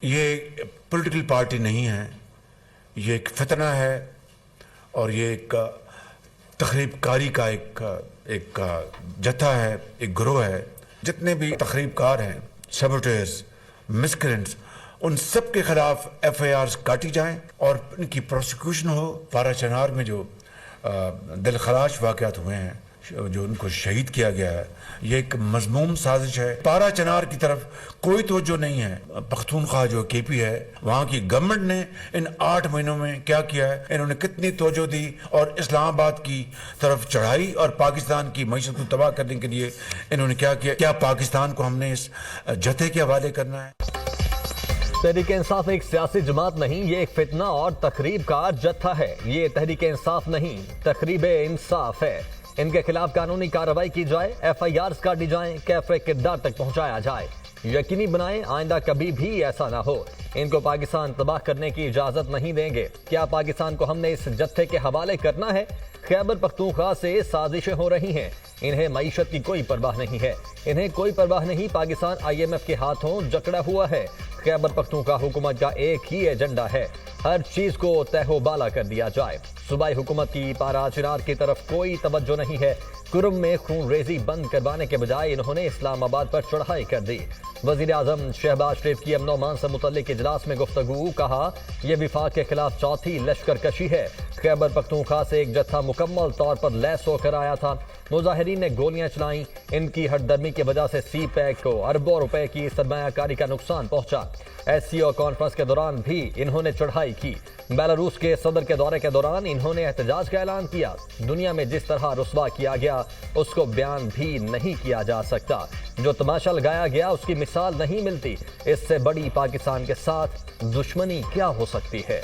ये political party नहीं है, ये एक फितना है और ये एक तखरीबकारी का एक जत्था है, एक गिरोह है। जितने भी तखरीबकार हैं, सबोटेर्स, मिसक्रेंट्स, उन सब के खिलाफ FIRs काटी जाएं और इनकी प्रोसिक्यूशन हो। पारा चनार में जो दिलखराश वाक़यात हुए हैं, जो उनको शहीद किया गया है, ये एक मजमूम साजिश है। पारा चनार की तरफ कोई तवज्जो नहीं है। पख्तूनख्वा जो KP है, वहाँ की गवर्नमेंट ने इन 8 महीनों में क्या किया है, इन्होंने कितनी तवज्जो दी और इस्लामाबाद की तरफ चढ़ाई और पाकिस्तान की मईशत को तबाह करने के लिए इन्होंने क्या किया। क्या पाकिस्तान को हमने इस जत्थे के हवाले करना है? तहरीक इंसाफ एक सियासी जमात नहीं, ये एक फितना और तकरीब का जत्था है। ये तहरीक इंसाफ नहीं, तकरीब इंसाफ है। इनके खिलाफ कानूनी कार्रवाई की जाए, FIRs काटी जाए, कैफरे किरदार तक पहुंचाया जाए। यकीनी बनाएं आइंदा कभी भी ऐसा ना हो। इनको पाकिस्तान तबाह करने की इजाजत नहीं देंगे। क्या पाकिस्तान को हमने इस जत्थे के हवाले करना है? खैबर पख्तूनख्वा से साजिशें हो रही हैं। इन्हें मईशत की कोई परवाह नहीं है। इन्हें कोई परवाह नहीं। पाकिस्तान IMF के हाथों जकड़ा हुआ है। खैबर पख्तूनख्वा हुकूमत का एक ही एजेंडा है, हर चीज को तहबाला कर दिया जाए। सूबाई हुकूमत की पारा चनार की तरफ कोई तवज्जो नहीं है। कुरुम में खून रेजी बंद करवाने के बजाय इन्होंने इस्लामाबाद पर चढ़ाई कर दी। वजीर आजम शहबाज शरीफ की अमन अमान से मुतल्लिक इजलास में गुफ्तगू, कहा यह विफाक के खिलाफ चौथी लश्करकशी है। खैबर पख्तूनख्वा से एक जत्था मुकम्मल तौर पर लैस होकर आया था। मुजाहिरीन ने गोलियां चलाई। इनकी हटदर्मी की वजह से CPEC को अरबों रुपए की सरमायाकारी का नुकसान पहुंचा। SCO कॉन्फ्रेंस के दौरान भी इन्होंने चढ़ाई की। बेलारूस के सदर के दौरे के दौरान इन्होंने एहतजाज का ऐलान किया। दुनिया में जिस तरह रुस्वा किया गया उसको बयान भी नहीं किया जा सकता। जो तमाशा लगाया गया उसकी मिसाल नहीं मिलती। इससे बड़ी पाकिस्तान के साथ दुश्मनी क्या हो सकती है?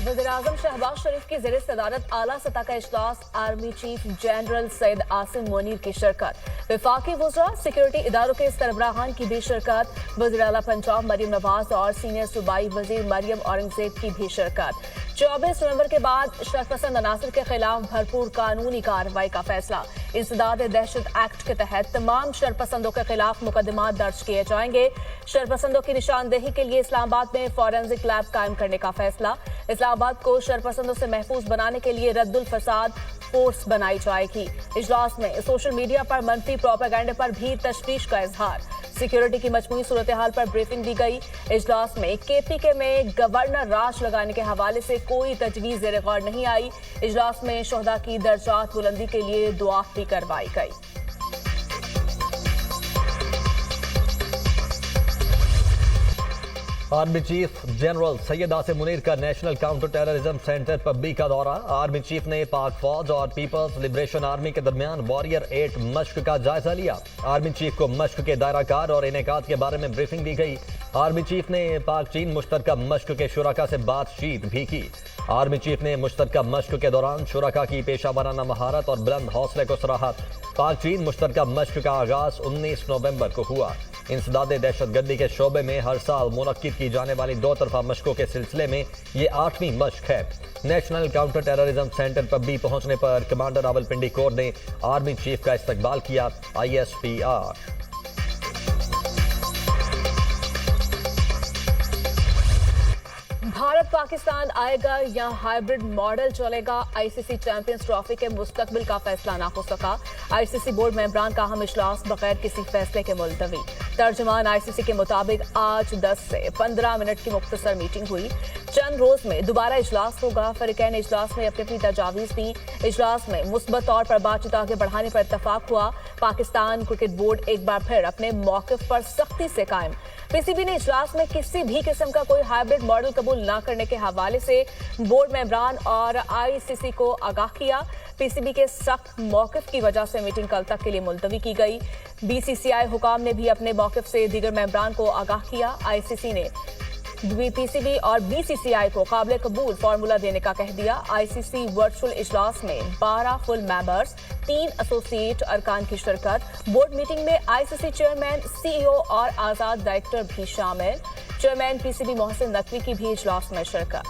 वज़ीर-ए-आज़म शहबाज शरीफ की ज़ेर सदारत आला सतह का इजलास, army chief general Syed Asim Munir की शिरकत, वफाकी वज़रा, सिक्योरिटी इदारों के सरबराहान की भी शिरकत, वज़ीर आला पंजाब मरियम नवाज और सीनियर सूबाई वज़ीर मरियम औरंगजेब की भी शिरकत। 24 नवंबर के बाद शरपसंद अनासर के खिलाफ भरपूर कानूनी कार्रवाई का फैसला। इंसदाद दहशत एक्ट के तहत तमाम शरपसंदों के खिलाफ मुकदमा दर्ज किए जाएंगे। शरपसंदों की निशानदेही के लिए इस्लामाबाद में फॉरेंसिक लैब कायम करने का फैसला। इस्लामाबाद को शरपसंदों से महफूज बनाने के लिए रद्दुल फसाद फोर्स बनाई जाएगी। इजलास में सोशल मीडिया पर मनफी प्रोपेगेंडे पर भी तशवीश का इजहार। सिक्योरिटी की मजमूई सूरत हाल पर ब्रीफिंग दी गई। इजलास में KPK में गवर्नर राज लगाने के हवाले से कोई तजवीज ज़ेर गौर नहीं आई। इजलास में शोहदा की दर्जात बुलंदी के लिए दुआ भी करवाई गई। Army chief general Syed Asim Munir का नेशनल काउंटर टेररिज्म सेंटर पब्बी का दौरा। आर्मी चीफ ने पाक फौज और पीपल्स लिबरेशन आर्मी के दरमियान वॉरियर 8 मश्क का जायजा लिया। आर्मी चीफ को मश्क के दायराकार और इनेकात के बारे में ब्रीफिंग दी गई। आर्मी चीफ ने पाक चीन मुश्तरका मश्क के शुरका से बातचीत भी की। आर्मी चीफ ने मुश्तरका मश्क के दौरान शुरका की पेशा वराना महारत और बुलंद हौसले को सराहा। पाक चीन मुश्तरका मश्क का आगाज 19 नवंबर को हुआ। इंसदाद दहशतगर्दी के शोबे में हर साल मुनक्किद की जाने वाली 2 तरफा मशकों के सिलसिले में ये 8वीं मश्क है। नेशनल काउंटर टेररिज्म सेंटर पब्बी पहुंचने पर कमांडर रावलपिंडी कोर ने आर्मी चीफ का इस्तकबाल किया। ISPR भारत पाकिस्तान आएगा या हाइब्रिड मॉडल चलेगा? ICC चैंपियंस ट्रॉफी के मुस्तकबिल का फैसला ना हो सका। ICC बोर्ड मेंबरान का अहम इजलास बगैर किसी फैसले के मुलतवी। तर्जमान ICC के मुताबिक आज 10 से 15 मिनट की मुख्तसर मीटिंग हुई। चंद रोज में दोबारा इजलास होगा। फरीकैन इजलास में अपनी तजावीज दी। इजलास में मुस्बत तौर पर बातचीत आगे बढ़ाने पर इत्तफाक हुआ। पाकिस्तान क्रिकेट बोर्ड एक बार फिर अपने मौक़िफ़ पर सख्ती से कायम। PCB ने इजलास में किसी भी किस्म का कोई हाइब्रिड मॉडल कबूल न करने के हवाले से बोर्ड मेंबरान और ICC को आगाह किया। PCB के सख्त मौक़िफ़ की वजह से मीटिंग कल तक के लिए मुलतवी की गई। BCCI हुकाम ने भी अपने मौक़िफ़ से दीगर मेंबरान को आगाह किया। ICC ने PCB और BCCI को काबिल कबूल फार्मूला देने का कह दिया। ICC वर्चुअल इजलास में 12 फुल मेंबर्स, 3 एसोसिएट अरकान की शिरकत। बोर्ड मीटिंग में ICC चेयरमैन, CEO और आज़ाद डायरेक्टर भी शामिल। चेयरमैन PCB मोहसिन नकवी की भी इजलास में शिरकत।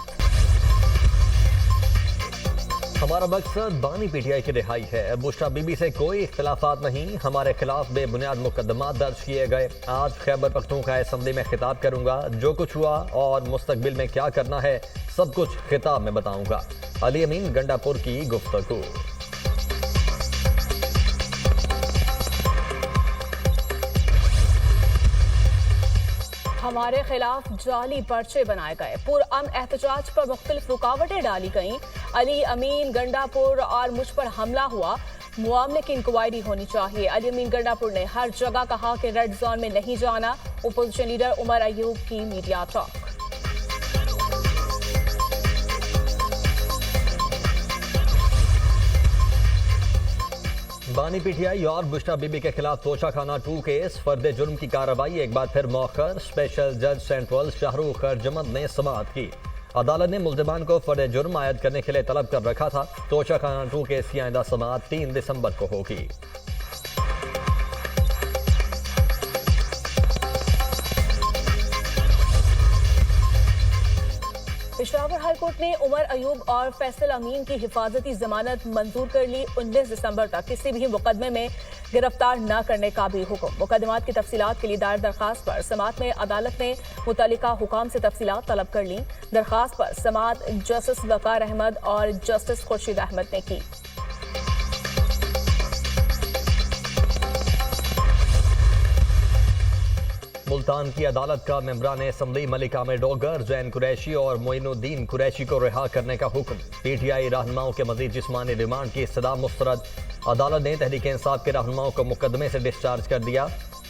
हमारा मकसद बानी पीटीआई की रिहाई है। बुशरा बीबी से कोई इख्तिलाफात नहीं। हमारे खिलाफ बेबुनियाद मुकदमा दर्ज किए गए। आज खैबर पख्तूनख्वा असम्बली में खिताब करूंगा। जो कुछ हुआ और मुस्तकबिल में क्या करना है सब कुछ खिताब में बताऊंगा। अली अमीन गंडापुर की गुफ्तगू। हमारे खिलाफ जाली पर्चे बनाए गए। पुरअमन एहतजाज पर मुख्तलिफ रुकावटें डाली गईं। अली अमीन गंडापुर और मुझ पर हमला हुआ। मामले की इंक्वायरी होनी चाहिए। अली अमीन गंडापुर ने हर जगह कहा कि रेड जोन में नहीं जाना। अपोजिशन लीडर उमर अयूब की मीडिया टॉक। बानी पीटीआई और बुशरा बीबी के खिलाफ तोशाखाना 2 केस फर्द जुर्म की कार्रवाई एक बार फिर मौखर। स्पेशल जज सेंट्रल शाहरुख खरजमत ने समाअत की। अदालत ने मुल्जिमान को फर्द जुर्म आयद करने के लिए तलब कर रखा था। तोशाखाना 2 केस की आइंदा समाअत 3 दिसंबर को होगी। पेशावर हाईकोर्ट ने उमर अयूब और फैसल अमीन की हिफाजती जमानत मंजूर कर ली। 19 दिसंबर तक किसी भी मुकदमे में गिरफ्तार न करने का भी हुक्म। मुकदमात की तफसीलात के लिए दायर दरखास्त पर समाअत में अदालत ने मुतल्लिका हुकाम से तफसीलात तलब कर ली। दरखास्त पर समाअत जस्टिस वकार अहमद और जस्टिस खुर्शीद अहमद ने की। मुल्तान की अदालत का मेंबरान असम्बली मलिक आमिर डोगर, जैन कुरैशी और मोइनुद्दीन कुरैशी को रिहा करने का हुक्म। पीटीआई रहनुमाओं के मजीद जिस्मानी रिमांड की इस्तदा मुस्तरद। अदालत ने तहरीक इंसाफ के रहनुमाओं को मुकदमे से डिस्चार्ज कर दिया।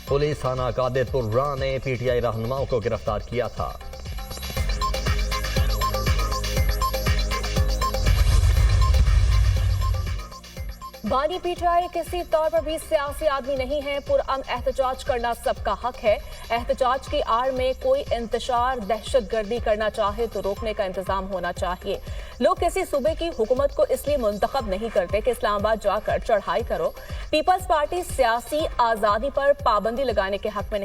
पुलिस थाना कादिरपुर रा ने पीटीआई रहनुमाओं को गिरफ्तार किया था। बानी पीटीआई किसी तौर पर भी सियासी आदमी नहीं है। पुरअमन एहतजाज करना सबका हक है। एहतजाज की आड़ में कोई इंतशार दहशतगर्दी करना चाहे तो रोकने का इंतजाम होना चाहिए। लोग किसी सूबे की हुकूमत को इसलिए मुंतखब नहीं करते कि इस्लामाबाद जाकर चढ़ाई करो। पीपल्स पार्टी सियासी आजादी पर पाबंदी लगाने के हक में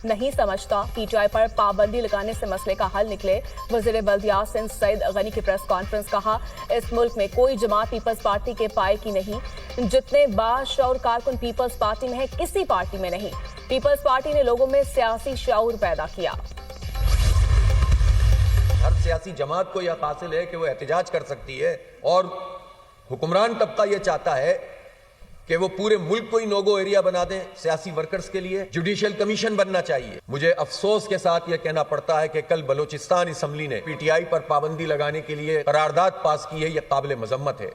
नहीं समझता। पीटीआई पर पाबंदी लगाने से मसले का हल निकले। वजीर बल्दियात सिंध सईद गनी की प्रेस कॉन्फ्रेंस कहा, इस मुल्क में कोई जमात पीपल्स पार्टी के पाए की नहीं। जितने बाशऊर कारकुन पीपल्स पार्टी में है, किसी पार्टी में नहीं। पीपल्स पार्टी ने लोगों में सियासी शऊर पैदा किया। हर सियासी जमात को यह हासिल है कि वो एहतजाज कर सकती है और हुक्मरान तबका यह चाहता है कि वो पूरे मुल्क को ही नोगो एरिया बना दें सियासी वर्कर्स के लिए। जुडिशियल कमीशन बनना चाहिए। मुझे अफसोस के साथ यह कहना पड़ता है कि कल बलोचिस्तान असम्बली ने पीटीआई पर पाबंदी लगाने के लिए करारदाद पास की है। यह काबिल मजम्मत है।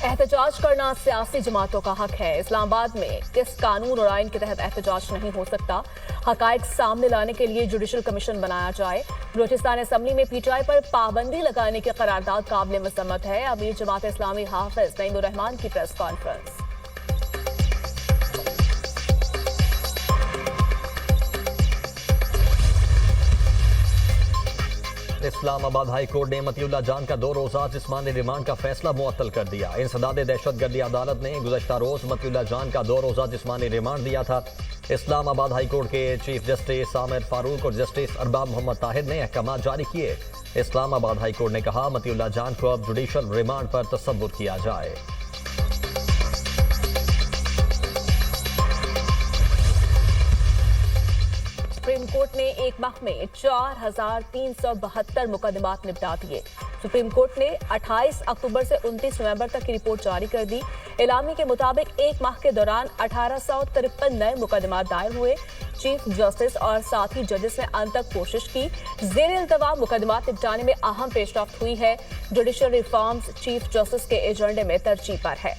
एहतजाज करना सियासी जमातों का हक है। इस्लामाबाद में किस कानून और आइन के तहत एहतजाज नहीं हो सकता। हकायक सामने लाने के लिए जुडिशल कमीशन बनाया जाए। बलोचिस्तान असम्बली में पीटीआई पर पाबंदी लगाने की करारदाद काबिल मजम्मत है। अमीर जमात इस्लामी हाफिज नईमुर रहमान की press conference. Islamabad high court ने मतीउल्लाह जान का 2 रोजा जिस्मानी रिमांड का फैसला मुअत्तल कर दिया। इंसदाद दहशतगर्दी अदालत ने गुज़श्ता रोज मतीउल्लाह जान का 2 रोजा जिस्मानी रिमांड दिया था। इस्लामाबाद हाई कोर्ट के चीफ जस्टिस आमिर फारूक और जस्टिस अरबाब मोहम्मद ताहिर ने अहकाम जारी किए। इस्लामाबाद हाई कोर्ट ने कहा, मतीउल्लाह जान को अब जुडिशल रिमांड पर तसव्वुर किया जाए। सुप्रीम कोर्ट ने एक माह में 4,372 मुकदमात निपटा दिए। सुप्रीम कोर्ट ने 28 अक्टूबर से 29 नवंबर तक की रिपोर्ट जारी कर दी। एलामी के मुताबिक एक माह के दौरान 1853 नए मुकदमात दायर हुए। चीफ जस्टिस और साथी जजेस ने अंत तक कोशिश की। जेर इल्तवा मुकदमात निपटाने में अहम पेशरफ्त हुई है। जुडिशल रिफॉर्म्स चीफ जस्टिस के एजेंडे में तरजीह पर है।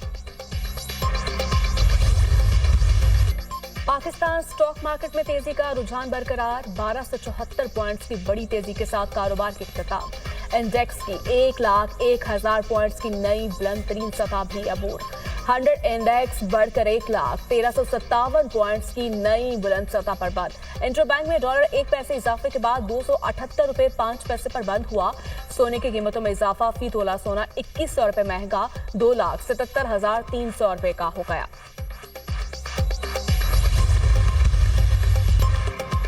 पाकिस्तान स्टॉक मार्केट में तेजी का रुझान बरकरार। 1274 पॉइंट्स की बड़ी तेजी के साथ कारोबार की इख्तिताम। इंडेक्स की 1,01,000 पॉइंट्स की नई बुलंद तरीन सतह भी अबूर। 100 इंडेक्स बढ़कर 1,1357 पॉइंट्स की नई बुलंद सतह पर बंद। इंटरबैंक में डॉलर 1 पैसे इजाफे के बाद 278 रुपए 5 पैसे पर बंद हुआ। सोने की कीमतों में इजाफा। फी तोला सोना 2100 रुपए महंगा 2,77,300 रुपए का हो गया।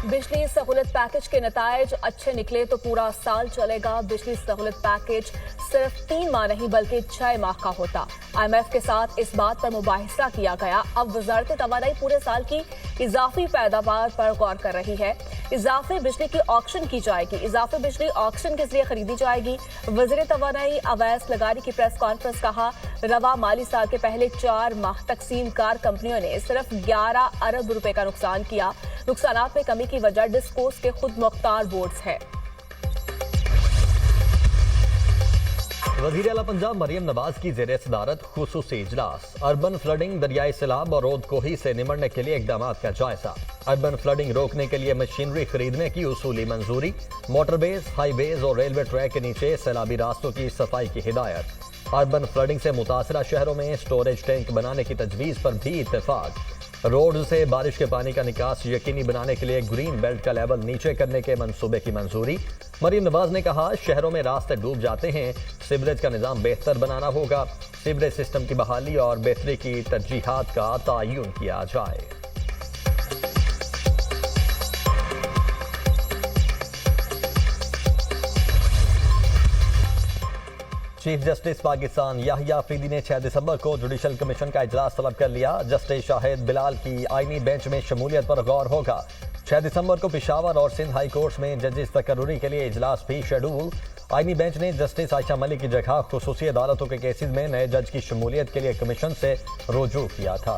बिजली सहूलत पैकेज के नतायज अच्छे निकले तो पूरा साल चलेगा। बिजली सहूलत पैकेज सिर्फ 3 माह नहीं बल्कि 6 माह का होता। IMF के साथ इस बात पर मुबाहिसा किया गया। अब वजारत तवानाई पूरे साल की इजाफी पैदावार पर गौर कर रही है। इजाफी बिजली की ऑक्शन की जाएगी। इजाफी बिजली ऑक्शन के जरिए खरीदी जाएगी। वज़ीर तवानाई अवैस लगारी की प्रेस कॉन्फ्रेंस कहा, रवा माली साल के पहले 4 माह तकसीम कार कंपनियों ने सिर्फ 11 अरब रुपए का नुकसान किया। नुकसानात में कमी की वजह डिस्कोस के खुद मुख्तार बोर्ड्स है। वज़ीर आला पंजाब मरियम नवाज की ज़ेर सदारत खुसूसी इजलास। अर्बन फ्लडिंग, दरियाई सैलाब और रोद कोही से निमटने के लिए इकदाम का जायजा। अर्बन फ्लडिंग रोकने के लिए मशीनरी खरीदने की उसूली मंजूरी। मोटरवेज, हाईवेज और रेलवे ट्रैक के नीचे सैलाबी रास्तों की सफाई की हिदायत। अर्बन फ्लडिंग से मुतासरा शहरों में स्टोरेज टैंक बनाने की तजवीज़ पर भी इत्तेफाक। रोड से बारिश के पानी का निकास यकीनी बनाने के लिए ग्रीन बेल्ट का लेवल नीचे करने के मंसूबे की मंजूरी। मरियम नवाज ने कहा, शहरों में रास्ते डूब जाते हैं, सीवरेज का निजाम बेहतर बनाना होगा। सीवरेज सिस्टम की बहाली और बेहतरी की तरजीहात का तयन किया जाए। चीफ जस्टिस पाकिस्तान याहिया अफरीदी ने 6 दिसंबर को जुडिशल कमीशन का इजलास तलब कर लिया। जस्टिस शाहिद बिलाल की आईनी बेंच में शमूलियत पर गौर होगा। 6 दिसंबर को पेशावर और सिंध हाई कोर्ट में जजेस तकर्रुरी के लिए इजलास भी शेड्यूल। आईनी बेंच ने जस्टिस आयशा मलिक की जगह खुसूसी अदालतों के केसेस में नए जज की शमूलियत के लिए कमीशन से रुजू किया था।